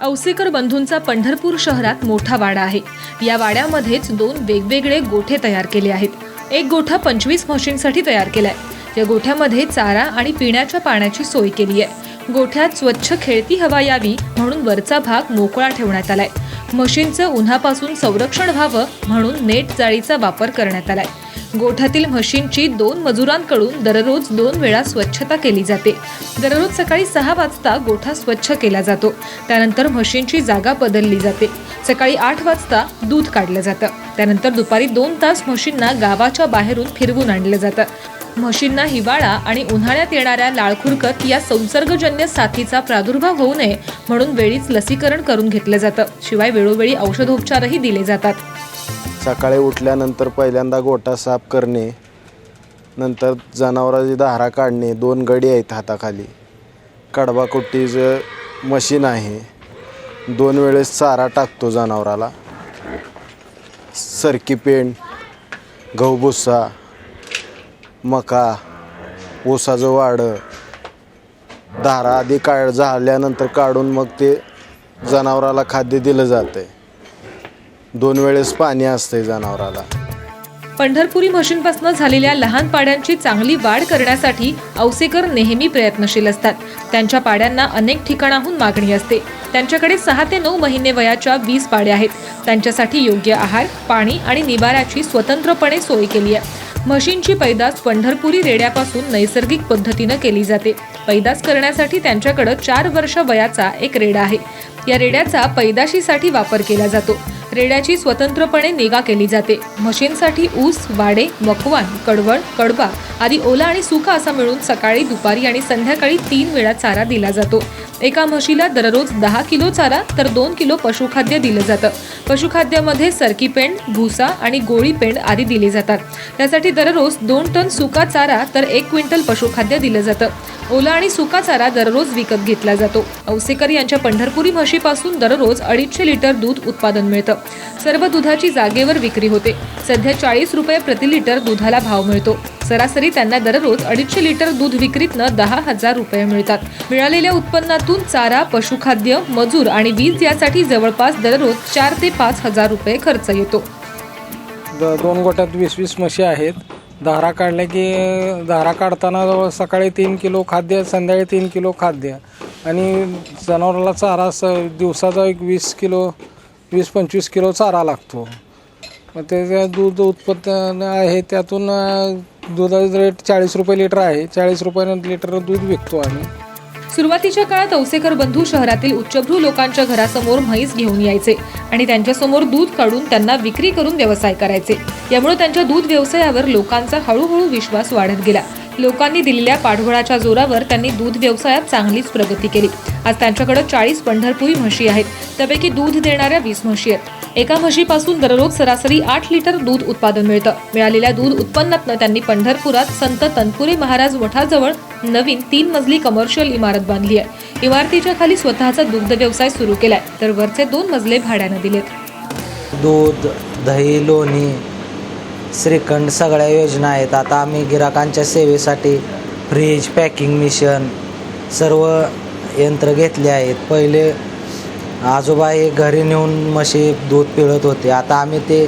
औसेकर बंधूंचा पंढरपूर शहरात मोठा वाडा आहे। या वाड्यामध्येच दोन वेगवेगळे गोठे तयार केले आहेत। एक गोठा 25 म्हशींसाठी तयार केलाय। या गोठ्यामध्ये चारा आणि पिण्याच्या पाण्याची सोय केली आहे। गोठ्यात स्वच्छ खेळती हवा यावी म्हणून वरचा भाग मोकळा ठेवण्यात आलाय। म्हशींचं उन्हापासून संरक्षण व्हावं म्हणून नेट जाळीचा वापर करण्यात आलाय। गोठ्यातील म्हशींची 2 मजुरांकडून दररोज 2 वेळा स्वच्छता केली जाते। दररोज सकाळी 6 वाजता गोठा स्वच्छ केला जातो। त्यानंतर म्हशींची जागा बदलली जाते। सकाळी 8 वाजता दूध काढलं जातं। त्यानंतर दुपारी 2 तास म्हशींना गावाच्या बाहेरून फिरवून आणलं जातं। म्हशींना हिवाळा आणि उन्हाळ्यात येणाऱ्या लाळखुरकत या संसर्गजन्य साथीचा प्रादुर्भाव होऊ नये म्हणून वेळीच लसीकरण करून घेतलं जातं। शिवाय वेळोवेळी औषधोपचारही दिले जातात। सकाळी उठल्यानंतर पहिल्यांदा गोठा साफ करणे, नंतर जनावरांची धारा काढणे, 2 गडी आहेत हाताखाली, कडबा कुट्टीचं मशीन आहे, 2 वेळेस चारा टाकतो जनावराला, सरकी पेंड, गहू भुसा, मका, ऊसाचं वाडं, धारा आधी झाल्यानंतर काढून मग ते जनावराला खाद्य दिलं जातंय। 2 वेळेस पाणी असते जनावराला। पंढरपुरी म्हशींपासून झालेल्या लहान पाड्यांची चांगली वाढ करण्यासाठी औसेकर नेहमी प्रयत्नशील असतात। त्यांच्या पाड्यांना अनेक ठिकाणाहून मागणी असते। त्यांच्याकडे 6 ते 9 महिने वयाच्या 20 पाड्या आहेत। त्यांच्यासाठी योग्य आहार, पाणी आणि निवाऱ्याची स्वतंत्रपणे सोय केली आहे। म्हशींची पैदास पंढरपुरी रेड्यापासून नैसर्गिक पद्धतीने केली जाते। पैदास करण्यासाठी त्यांच्याकडे 4 वर्ष वयाचा एक रेडा आहे। या रेड्याचा पैदाशीसाठी वापर केला जातो। रेड्याची स्वतंत्रपणे निगा केली जाते। म्हशींसाठी ऊस, वाडे, मकवान, कडवळ, कडबा आदी ओला आणि सुका असा मिळून सकाळी, दुपारी आणि संध्याकाळी 3 वेळा चारा दिला जातो। एका म्हशीला दररोज 10 किलो चारा तर 2 किलो पशुखाद्य दिलं जातं। पशुखाद्यामध्ये सरकी पेंड, भुसा आणि गोळी पेंड आदी दिले जातात। त्यासाठी दररोज 2 टन सुका चारा तर 1 क्विंटल पशुखाद्य दिलं जातं। ओला आणि सुका चारा दररोज विकत घेतला जातो। औसेकर यांच्या पंढरपुरी म्हशीपासून दररोज 250 लिटर दूध उत्पादन मिळतं। सर्व दुधाची जागेवर विक्री होते। सध्या 40 रुपये प्रति लिटर दुधाला भाव मिळतो। सरासरी त्यांना दररोज 250 लिटर दूध विक्रीतनं 10,000 रुपये मिळतात। मिळालेल्या उत्पन्नातून चारा, पशुखाद्य, मजूर आणि वीज यासाठी जवळपास दररोज 4 ते 5,000 रुपये खर्च येतो। 2 गोठ्यात 20-20 म्हशी आहेत। धारा काढल्या की धारा काढताना सकाळी 3 किलो खाद्य, संध्याकाळी 3 किलो खाद्य आणि जनावराला चारा दिवसाचा एक 20-25 किलो चारा लागतो। मग त्याचं दूध उत्पन्न आहे, त्यातून दुधाचा रेट 40 रुपये लिटर आहे। 40 रुपये लिटर दूध विकतो आम्ही। सुरुवातीच्या काळात औसेकर बंधू शहरातील उच्चभ्रू लोकांच्या घरासमोर म्हैस घेऊन यायचे आणि त्यांच्यासमोर दूध काढून त्यांना विक्री करून व्यवसाय करायचे। यामुळे त्यांच्या दूध व्यवसायावर लोकांचा हळूहळू विश्वास वाढत गेला। लोकांनी दिलेल्या पाठबळाच्या जोरावर त्यांनी दूध व्यवसायात चांगलीच प्रगती केली। आज त्यांच्याकडे 40 पंढरपुरी म्हशी आहेत। त्यापैकी दूध देणाऱ्या 20 म्हशी आहेत। एका म्हशीपासून दररोज सरासरी 8 लिटर दूध उत्पादन मिळतं। मिळालेल्या दूध उत्पन्नातनं त्यांनी पंढरपुरात संत तनपुरे महाराज मठाजवळ नवीन 3 मजली कमर्शियल इमारत बांधली आहे। इमारतीच्या खाली स्वतःचा दुग्ध व्यवसाय सुरू केलाय तर वरचे 2 मजले भाड्यानं दिलेत। दूध, दही, लोणी, श्रीखंड सगळ्या योजना आहेत। आता आम्ही गिराकांच्या सेवेसाठी फ्रीज, पॅकिंग मिशन सर्व यंत्र घेतले आहेत। पहिले आजोबा हे घरी नेऊन म्हशी दूध पिळत होते। आता आम्ही ते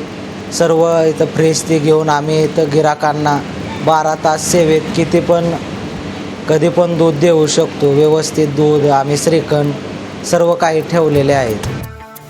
सर्व इथं फ्रीज ते घेऊन आम्ही इथं गिराकांना 12 तास सेवेत कधी पण दूध देऊ शकतो। व्यवस्थित दूध, आम्ही श्रीखंड सर्व काही ठेवलेले आहेत।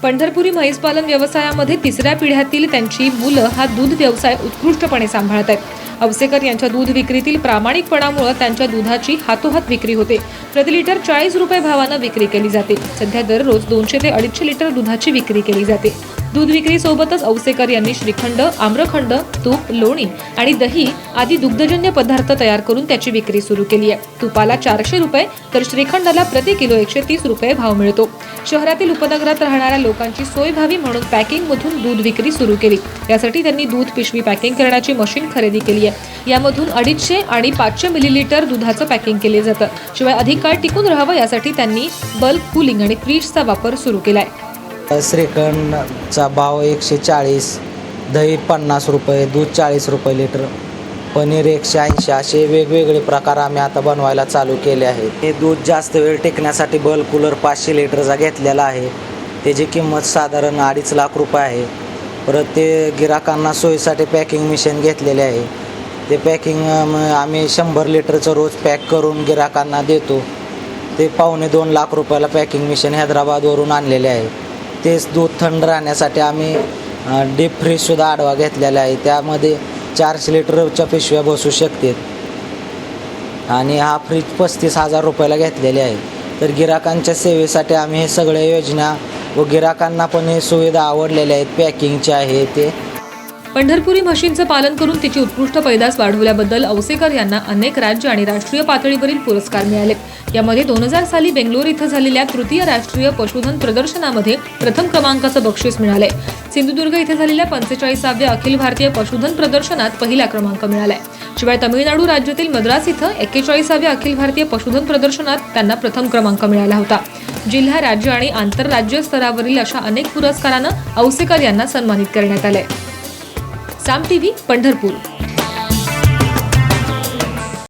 पंढरपुरी म्हैसपालन व्यवसायामध्ये 3ऱ्या पिढ्यातील त्यांची मुलं हा दूध व्यवसाय उत्कृष्टपणे सांभाळत आहेत। औसेकर यांच्या दूध विक्रीतील प्रामाणिकपणामुळे त्यांच्या दुधाची हातोहात विक्री होते। प्रति लिटर 40 रुपये भावानं विक्री केली जाते। सध्या दररोज 200 ते 250 लिटर दुधाची विक्री केली जाते। दूध विक्री सोबतच औसेकर यांनी श्रीखंड, आम्रखंड, तूप, लोणी आणि दही आदी दुग्धजन्य पदार्थ तयार करून त्याची विक्री सुरू केली आहे। तुपाला 400 रुपये तर श्रीखंडाला प्रति किलो 130 रुपये भाव मिळतो। शहरातील उपनगरात राहणाऱ्या लोकांची सोय व्हावी म्हणून पॅकिंग मधून दूध विक्री सुरू केली। यासाठी त्यांनी दूध पिशवी पॅकिंग करण्याची मशीन खरेदी केली आहे। यामधून 250 आणि 500 मिलीलिटर दुधाचं पॅकिंग केले जातं। शिवाय अधिक काळ टिकून राहावं यासाठी त्यांनी बल्क कूलिंग आणि फ्रीजचा वापर सुरू केलाय। श्रीखंडचा भाव 140, दही 50 रुपये, दूध 40 रुपये लिटर पनीर 180 असे वेगवेगळे प्रकार आम्ही आता बनवायला चालू केले आहेत. हे दूध जास्त वेळ टिकण्यासाठी बल्क कूलर 500 लिटरचा घेतलेला आहे. त्याची किंमत साधारण 2.5 लाख रुपये आहे. परत ते गिराकांना सोयीसाठी पॅकिंग मशीन घेतलेले आहे. ते पॅकिंग आम्ही 100 लिटरचं रोज पॅक करून गिराकांना देतो. ते 2.25 लाख रुपयाला पॅकिंग मशीन हैदराबादवरून आणलेले आहे. तेच दूध थंड राहण्यासाठी आम्ही डीप फ्रीजसुद्धा आडवा घेतलेला आहे. त्यामध्ये 400 लिटरच्या पिशव्या बसू शकतात आणि हा फ्रीज 35,000 रुपयाला घेतलेले आहे. तर गिराकांच्या सेवेसाठी आम्ही हे सगळ्या योजना व गिराकांना पण हे सुविधा आवडलेल्या आहेत. पॅकिंगचे आहे ते. पंढरपुरी म्हशींचं पालन करून तिची उत्कृष्ट पैदास वाढवल्याबद्दल औसेकर यांना अनेक राज्य आणि राष्ट्रीय पातळीवरील पुरस्कार मिळाले. यामध्ये 2000 साली बेंगलोर इथं झालेल्या तृतीय राष्ट्रीय पशुधन प्रदर्शनामध्ये प्रथम क्रमांकाचं बक्षीस मिळालंय. सिंधुदुर्ग इथे झालेल्या 45व्या अखिल भारतीय पशुधन प्रदर्शनात पहिला क्रमांक मिळालाय. शिवाय तमिळनाडू राज्यातील मद्रास इथं 41व्या अखिल भारतीय पशुधन प्रदर्शनात त्यांना प्रथम क्रमांक मिळाला होता. जिल्हा, राज्य आणि आंतरराज्य स्तरावरील अशा अनेक पुरस्कारानं औसेकर यांना सन्मानित करण्यात आलंय. साम टीव्ही, पंढरपूर.